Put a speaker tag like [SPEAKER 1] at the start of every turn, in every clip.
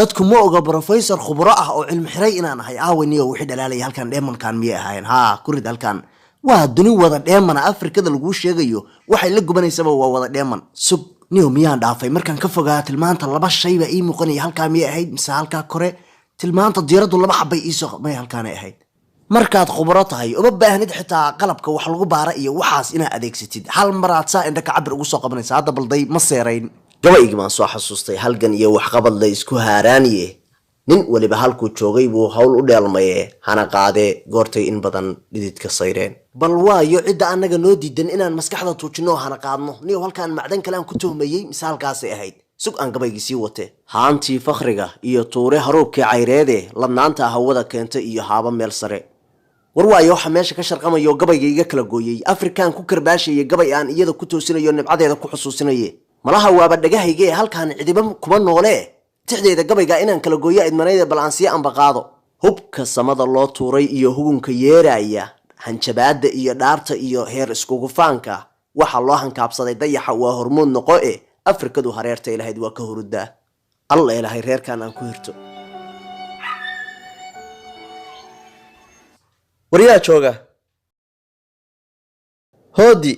[SPEAKER 1] dadku ma oga professor khubro ah oo cilmi xiray inaan ahay aawaniyo wixii dhalaalay halkan dheemankan miyay ahayn ha kurid halkan waa duni wada dheeman Afrikada lagu sheegayo waxay la gubanaysaa waa wada dheeman sub niyo miyaan dhaafay markaan ka fogaa tilmaanta laba shay ba ii muuqanay halka miyay ahayd mise halka kore tilmaanta diiradu laba xabay ii soo may halkaan ay ahayd markaad khubro tahay uma baahnid xitaa qalabka wax lagu baara iyo waxaas inaad adeegsatid hal maraad saa indha ka cabir ugu soo qabanaysa hadda balday ma seerayn gabaygi maan soo xasuustay halgan iyo wax qabad la isku haaraaniye nin waliba halku joogay buu hawl u dheelmaye hana qaade goortay in badan dhididka sayreen bal waayo cid anaga noo diidan inaan maskaxda tuujino hana qaadno niyo halkaan macdan kale aan ku tuhmayay misaalkaas ay ahayd sug aan gabaygi sii wate haantii fakhriga iyo tuure haruubkii cayreede ladnaanta hawada keenta iyo haaba meel sare war waayo waxa meesha ka sharqamayo gabayga iga kala gooyay Afrikaan ku karbaashayay gabay aan iyada ku toosinayo nibcadeeda ku xusuusinaye malaha waaba dhagahayga halkaan cidiba kuma noole tixdeeda gabayga inaan kala gooyo idmanayda balansiya aan baqaado hubka samada loo tuuray iyo hugunka yeeraya hanjabaada iyo dhaarta iyo heer iskugu faanka waxa loo hankaabsaday dayaxa waa hormoon noqo Afrikadu hareerta ilahayd waa ka hurudaa alla ilaahay reerkan aan ku hirto wariyaa jooga hoodi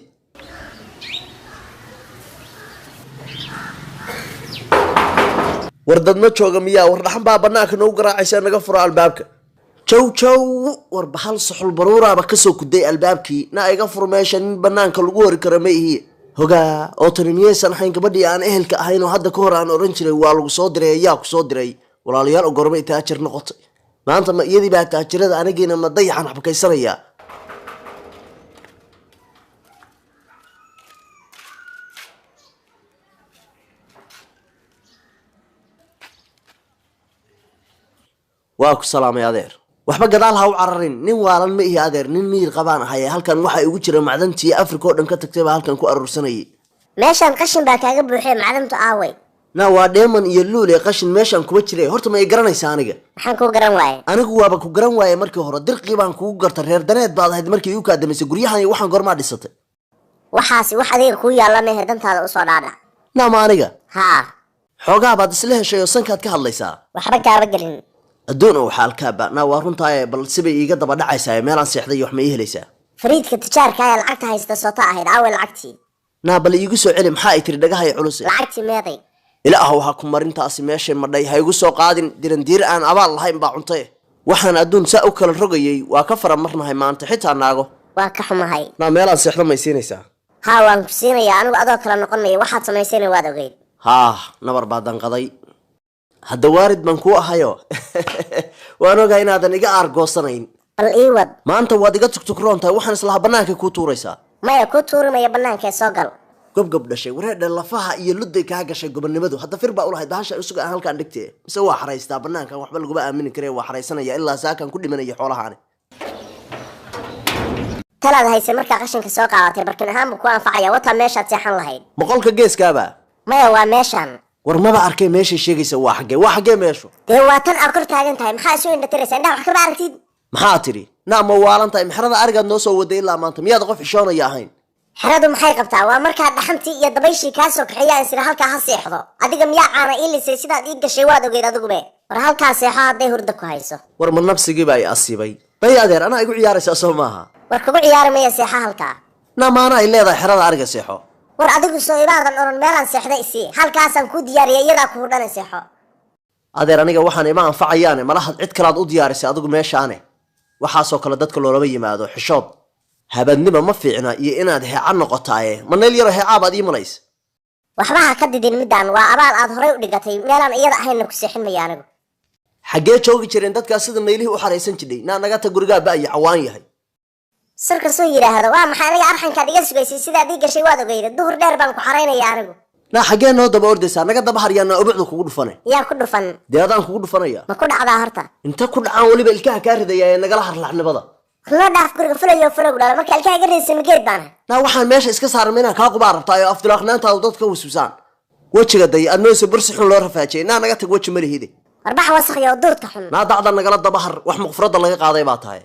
[SPEAKER 1] wardadna jooga miyaa war dhaxan baa banaanka noo garaacaysa naga furo albaabka jow war bahal suxul baruuraaba ka soo kuday albaabkii na iga furo meesha nin banaanka lagu hori karo ma ihi hoga oo tanimiyeysan ahayn gabadhii aan ehelka ahayn oo hadda ka hor aan oran jiray waa lagu soo diray ayaa ku soo diray walaalayaal ogorma taajir noqotay maanta ma iyadii baa taajirada anigiina ma dayaxan xabkaysanaya waa ku salaamay adeer waxba gadaal ha u cararin nin waalan ma ihi adeer nin miir qabaan ahay halkan waxa ugu jira macdantii Afrika oo dhan ka tagtay baa halkan ku arursanayay
[SPEAKER 2] meeshan qashin baa kaaga buuxay macdantu aaway
[SPEAKER 1] na waa dheeman iyo luule qashin meeshan kuma jiray horta ma ay garanaysaa aniga
[SPEAKER 2] maxaan ku garan waayay
[SPEAKER 1] anigu waaba ku garan waayay markii hore dirqii baan kugu gartay reer daneed baad ahayd markii uu ka damisay guryahan iyo waxaan gorma dhisatay
[SPEAKER 2] waxaasi wax adiga ku yaala ma herdantaada u soo dhaadha
[SPEAKER 1] na ma aniga
[SPEAKER 2] ha
[SPEAKER 1] xogaa baad isla heshay oo sankaad ka hadlaysaa
[SPEAKER 2] waxba kaaba gelin
[SPEAKER 1] adduun oo xaalkaaba na waa runtaa bal sibay iga daba dhacaysaa meelaan seexday wax ma ii helaysaa
[SPEAKER 2] fariidka tijaarka ay lacagta haysta soo ta ahayd aaway lacagtii
[SPEAKER 1] na bal iigu soo celi maxaa ay tiri dhagahay culus
[SPEAKER 2] lacagtii meeday
[SPEAKER 1] ilaahu ha ku marintaasi meeshay madhay ha igu soo qaadin dirandiir aan abaal lahayn baa cuntay waxaan adduun saa u kala rogayay waa ka fara marnahay maanta xitaa naago
[SPEAKER 2] waa ka xumahay
[SPEAKER 1] na meelaan seexda may siinaysaa
[SPEAKER 2] ha waan ku siinayaa anigu adoo kala noqonaya waxaad samaysayna waad ogeyd
[SPEAKER 1] ha nabar baa danqaday hadda waarid baan ku ahayo waan ogaa inaadan iga aargoosanayn
[SPEAKER 2] bal ii wad
[SPEAKER 1] maanta waad iga tugtugroontahay waxaan islaha banaanka ku tuuraysaa
[SPEAKER 2] maya ku tuurimaya banaanka soo gal
[SPEAKER 1] gobgob dhashay wareedha lafaha iyo luday kaa gashay gobonimadu hadda fir baa u lahayd bahasha isuga aan halkaan dhigtee mise waa xaraystaa banaankan waxba laguma aamini karee waa xaraysanaya ilaa saakan ku dhimanaya xoolahaani
[SPEAKER 2] talaad haysay markaa qashinka soo qaadatay barkin ahaanbu ku anfacaya wataa meeshaad seexan lahayd
[SPEAKER 1] boqolka geeskaaba
[SPEAKER 2] maya waa meeshan
[SPEAKER 1] war maba arkay meeshay sheegaysa waa xagee meeshu
[SPEAKER 2] dee waa tan aad kor taagan tahay maxaa isu indhatiraysa indhaha wax kama aragtid
[SPEAKER 1] maxaa tiri naama waalan tahay maxrada arigaad noo soo waday ilaa maanta miyaad qof xishoonaya ahayn
[SPEAKER 2] xeradu maxay qabtaa waa markaa dhaxantii iyo dabayshii kaa soo kaxeeyaan sida halkaa ha seexdo adiga miyaa caana ii lisay sidaad ii gashay waad ogeyd adigube war halkaa seexo hadday hurda ku hayso
[SPEAKER 1] war ma nabsigii baa i asiibay bay adeer anaa igu ciyaaraysaa soo maaha
[SPEAKER 2] war kugu ciyaari maya seexa halkaa
[SPEAKER 1] naamaana ay leedahay xerada ariga seexo
[SPEAKER 2] war adigu soo ibaadan oran meelaan seexda isii halkaasaan ku diyaariyay iyadaa ku hurdhana seexo
[SPEAKER 1] adeer aniga waxaan ima anfacayaane malahad cid kalaad u diyaarisay adigu meeshaane waxaasoo kale dadka loolama yimaado xishood habadnima ma fiicna iyo inaad heeca noqotaaye manayl yaro heecaabaad ii malays
[SPEAKER 2] waxba ha ka didin midaan waa abaal aad horay u dhigatay meelaan iyada ahaynna ku seexin maya anigu
[SPEAKER 1] xaggee joogi jireen dadkaas sida naylihii u xaraysan jidhay naa nagata gurigaa ba'yo cawaan yahay
[SPEAKER 2] sirka soo yidhaahdo waa maxay aniga arxankaad iga sugaysay sidaad ii gashay waad ogeyda duhur dheer baan ku xaraynaya anigu
[SPEAKER 1] naa xaggee noo daba ordaysaa naga daba haryaana ubucda kugu dhufane
[SPEAKER 2] yaa ku dhufan
[SPEAKER 1] dee adaan kugu dhufanaya
[SPEAKER 2] ma ku dhacdaa horta
[SPEAKER 1] inta ku dhacaan weliba ilkaha kaa ridaya ee nagala harlaxnimada
[SPEAKER 2] noo dhaaf guriga fulayo fulagu dhala marka ilkaha iga ridaysa mageed baana
[SPEAKER 1] naa waxaan meesha iska saaran inaan kaa qubaa rabtaa oo afdulaaqnaantaadu dadka ka wasuusaan wejiga day aad nooysa bursi xun loo rafaajiyay naa naga tag weji malihide
[SPEAKER 2] warbax wasakhiya oo duurta xun
[SPEAKER 1] naa dacda nagala dabahar wax muqfurada laga qaaday baa tahay